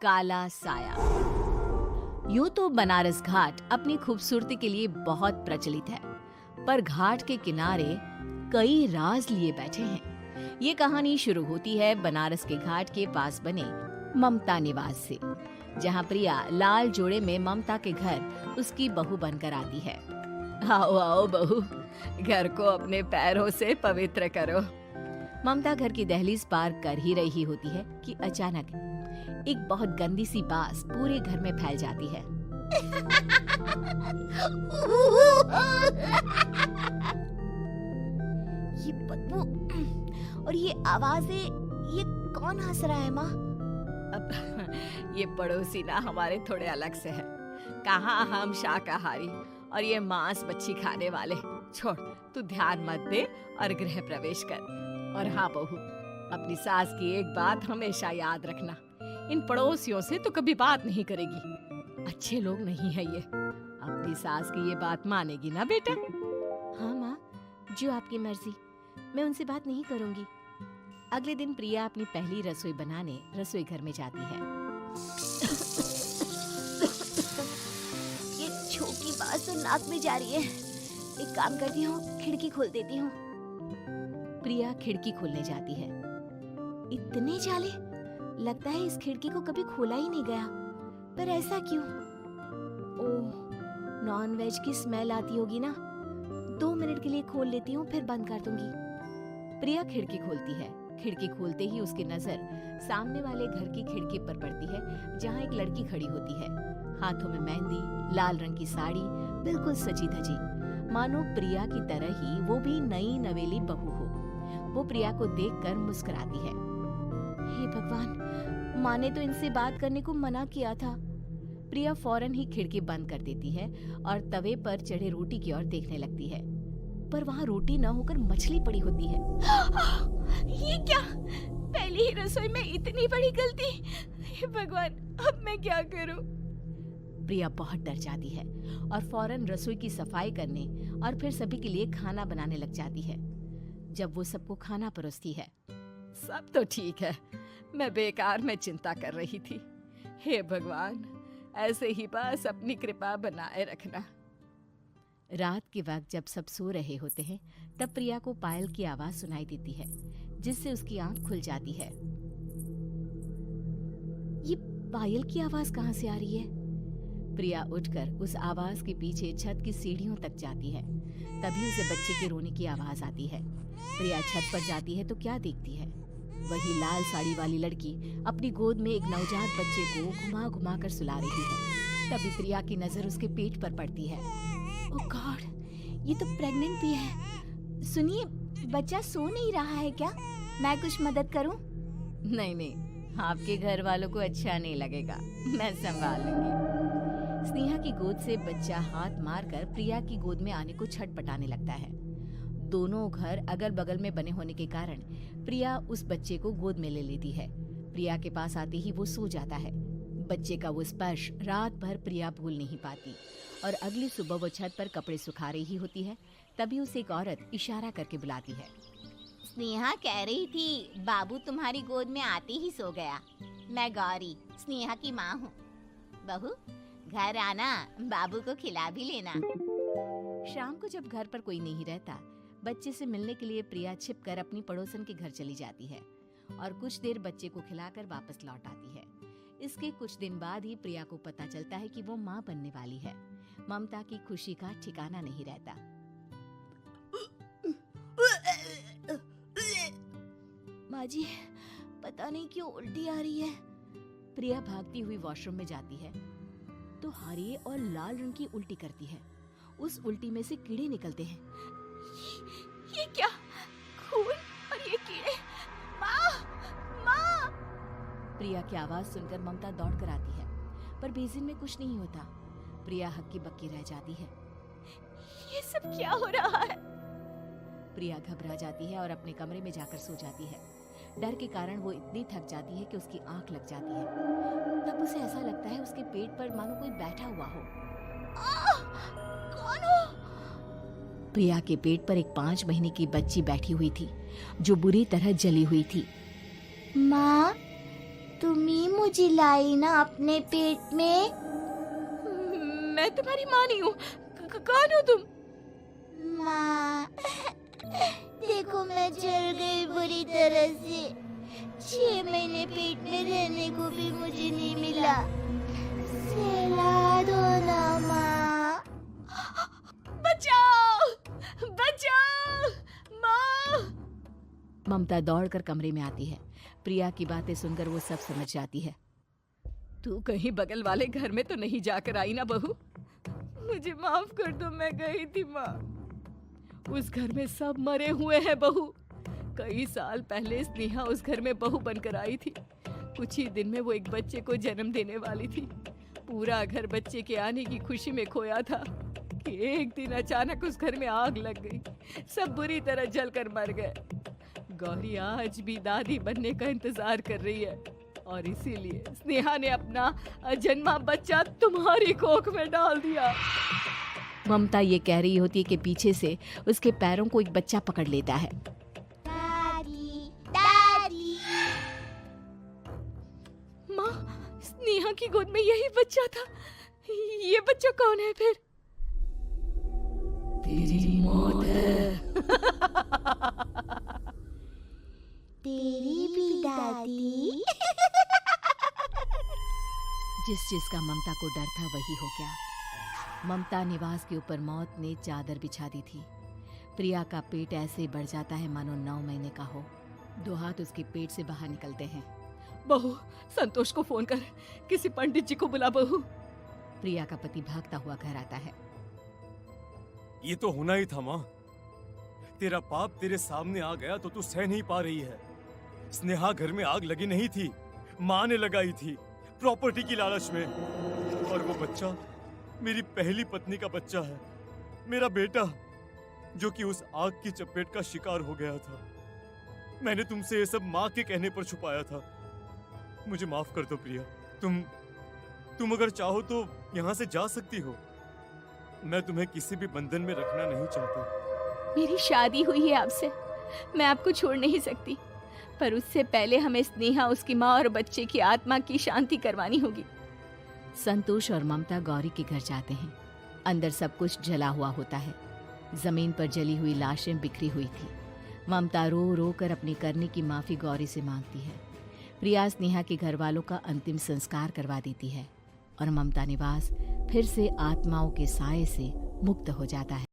काला साया। यूं तो बनारस घाट अपनी खूबसूरती के लिए बहुत प्रचलित है, पर घाट के किनारे कई राज लिए बैठे हैं। ये कहानी शुरू होती है बनारस के घाट के पास बने ममता निवास से, जहाँ प्रिया लाल जोड़े में ममता के घर उसकी बहू बनकर आती है। आओ आओ बहू, घर को अपने पैरों से पवित्र करो। ममता घर की दहलीज पार कर ही रही होती है कि अचानक एक बहुत गंदी सी बास पूरे घर में फैल जाती है। ये बदबू और ये आवाजें, ये कौन हंस रहा है माँ? अब ये पड़ोसी ना हमारे थोड़े अलग से है। कहाँ हम शाकाहारी और ये मांस मच्छी खाने वाले। छोड़, तू ध्यान मत दे और गृह प्रवेश कर। और हाँ बहू, अपनी सास की एक बात हमेशा याद रखना, इन पड़ोसियों से तो कभी बात नहीं करेगी। अच्छे लोग नहीं है ये। अपनी सास की ये बात मानेगी ना बेटा? हाँ माँ, जो आपकी मर्जी, मैं उनसे बात नहीं करूंगी। अगले दिन प्रिया अपनी पहली रसोई बनाने रसोई घर में जाती है। ये छोटी बात तो नाक में जा रही है। एक काम करती हूँ, खिड़की खोल देती हूँ। प्रिया खिड़की खोलने जाती है। इतने जाले, लगता है इस खिड़की को कभी खोला ही नहीं गया। पर ऐसा क्यों? ओह, नॉन-वेज की स्मेल आती होगी ना। 2 मिनट के लिए खोल लेती हूँ, फिर बंद कर दूंगी। प्रिया खिड़की खोलती है। खिड़की खोलते ही उसकी नजर सामने वाले घर की खिड़की पर पड़ती है, जहाँ एक लड़की खड़ी होती है। हाथों में मेहंदी, लाल रंग की साड़ी, बिल्कुल सजी धजी, मानो प्रिया की तरह ही वो भी नई नवेली बहू हो। वो प्रिया को देखकर मुस्कुराती है। हे भगवान, माँ ने तो इनसे बात करने को मना किया था। प्रिया फौरन ही खिड़की बंद कर देती है और तवे पर चढ़े रोटी की ओर देखने लगती है, पर वहाँ रोटी न होकर मछली पड़ी होती है। ये क्या? पहली ही रसोई में इतनी बड़ी गलती! हे भगवान, अब मैं क्या करूं? प्रिया बहुत डर जाती है और फौरन रसोई की सफाई करने और फिर सभी के लिए खाना बनाने लग जाती है। जब वो सबको खाना परोसती है, सब तो ठीक है, मैं बेकार में चिंता कर रही थी। हे भगवान, ऐसे ही बस अपनी कृपा बनाए रखना। रात के वक्त जब सब सो रहे होते हैं, तब प्रिया को पायल की आवाज सुनाई देती है, जिससे उसकी आंख खुल जाती है। ये पायल की आवाज कहाँ से आ रही है? प्रिया उठकर उस आवाज के पीछे छत की सीढ़ियों तक जाती है। तभी उसे बच्चे के रोने की आवाज आती है। प्रिया छत पर जाती है तो क्या देखती है? वही लाल साड़ी वाली लड़की अपनी गोद में एक नवजात बच्चे को घुमा घुमा कर सुला रही है। तभी प्रिया की नजर उसके पेट पर पड़ती है। ओह गॉड, ये तो प्रेग्नेंट भी है। सुनिए, बच्चा सो नहीं रहा है क्या? मैं कुछ मदद करूं? नहीं नहीं, आपके घर वालों को अच्छा नहीं लगेगा, मैं संभाल लूंगी। स्नेहा की गोद से बच्चा हाथ मारकर प्रिया की गोद में आने को छटपटाने लगता है। दोनों घर अगल बगल में बने होने के कारण प्रिया उस बच्चे को गोद में ले लेती है। प्रिया के पास आते ही वो सो जाता है। बच्चे का वो स्पर्श रात भर प्रिया भूल नहीं पाती और अगली सुबह वो छत पर कपड़े सुखा रही होती है। तभी उसे एक औरत इशारा करके बुलाती है। स्नेहा कह रही थी बाबू तुम्हारी गोद में आते ही सो गया। मैं गौरी, स्नेहा की माँ हूँ। बहू, घर आना, बाबू को खिला भी लेना। शाम को जब घर पर कोई नहीं रहता, बच्चे से मिलने के लिए प्रिया छिपकर अपनी पड़ोसन के घर चली जाती है और कुछ देर बच्चे को खिलाकर वापस लौट आती है। इसके कुछ दिन बाद ही प्रिया को पता चलता है कि वो माँ बनने वाली है। ममता की खुशी का ठिकाना नहीं रहता। माँ जी, पता नहीं क्यों उल्टी आ रही है। प्रिया भागती हुई वॉशरूम में जाती है तो हरे और लाल रंग की उल्टी करती है। उस उल्टी में से कीड़े निकलते हैं। ये क्या? खून और ये कीड़े! माँ! माँ! प्रिया की आवाज सुनकर ममता दौड़कर आती है, पर बेसिन में कुछ नहीं होता। प्रिया हक्की बक्की रह जाती है। ये सब क्या हो रहा है? प्रिया घबरा जाती है और अपने कमरे में जाकर सो जाती है। डर के कारण वो इतनी थक जाती है कि उसकी आंख लग जाती है। तब उसे ऐसा लगता है उसके पेट पर मानो कोई बैठा हुआ हो। कौन हो? प्रिया के पेट पर एक 5 महीने की बच्ची बैठी हुई थी, जो बुरी तरह जली हुई थी। माँ, तुम ही मुझे लाई ना अपने पेट में। मैं तुम्हारी माँ नहीं हूँ। कौन हो तुम? माँ, देखो मैं जल गई बुरी तरह से। 6 महीने पेट में रहने को भी मुझे नहीं मिला। सहला दो ना माँ। बचाओ, बचाओ, माँ। ममता दौड़कर कमरे में आती है। प्रिया की बातें सुनकर वो सब समझ जाती है। तू कहीं बगल वाले घर में तो नहीं जाकर आई ना बहू? मुझे माफ कर दो, मैं गई थी माँ। उस घर में सब मरे हुए हैं बहू। कई साल पहले स्नेहा उस घर में बहू बनकर आई थी। कुछ ही दिन में वो एक बच्चे को जन्म देने वाली थी। पूरा घर बच्चे के आने की खुशी में खोया था कि एक दिन अचानक उस घर में आग लग गई। सब बुरी तरह जलकर मर गए। गौरी आज भी दादी बनने का इंतजार कर रही है और इसीलिए स्नेहा ने अपना अजन्मा बच्चा तुम्हारी कोख में डाल दिया। ममता ये कह रही होती है कि पीछे से उसके पैरों को एक बच्चा पकड़ लेता है। दादी, दादी। माँ, स्नेहा की गोद में यही बच्चा था। ये बच्चा कौन है फिर? तेरी मौत है। तेरी भी दादी। जिस चीज का ममता को डर था वही हो गया। ममता निवास के ऊपर मौत ने चादर बिछा दी थी। प्रिया का पेट ऐसे बढ़ जाता है मानो 9 महीने का हो। 2 हाथ उसके पेट से बाहर निकलते हैं। बहू, संतोष को फोन कर, किसी पंडित जी को बुला बहू। प्रिया का पति भागता हुआ घर आता है। ये तो होना ही था माँ। तेरा पाप तेरे सामने आ गया तो तू सह नहीं पा रही है। स्नेहा घर में आग लगी नहीं थी, माँ ने लगाई थी प्रॉपर्टी की लालच में। और वो बच्चा मेरी पहली पत्नी का बच्चा है, मेरा बेटा, जो कि उस आग की चपेट का शिकार हो गया था। मैंने तुमसे ये सब माँ के कहने पर छुपाया था। मुझे माफ कर दो प्रिया। तुम अगर चाहो तो यहाँ से जा सकती हो। मैं तुम्हें किसी भी बंधन में रखना नहीं चाहता। मेरी शादी हुई है आपसे, मैं आपको छोड़ नहीं सकती, पर उससे पहले हमें स्नेहा, उसकी माँ और बच्चे की आत्मा की शांति करवानी होगी। संतोष और ममता गौरी के घर जाते हैं। अंदर सब कुछ जला हुआ होता है। जमीन पर जली हुई लाशें बिखरी हुई थी। ममता रो रो कर अपनी करने की माफी गौरी से मांगती है। प्रिया स्नेहा के घर वालों का अंतिम संस्कार करवा देती है और ममता निवास फिर से आत्माओं के साए से मुक्त हो जाता है।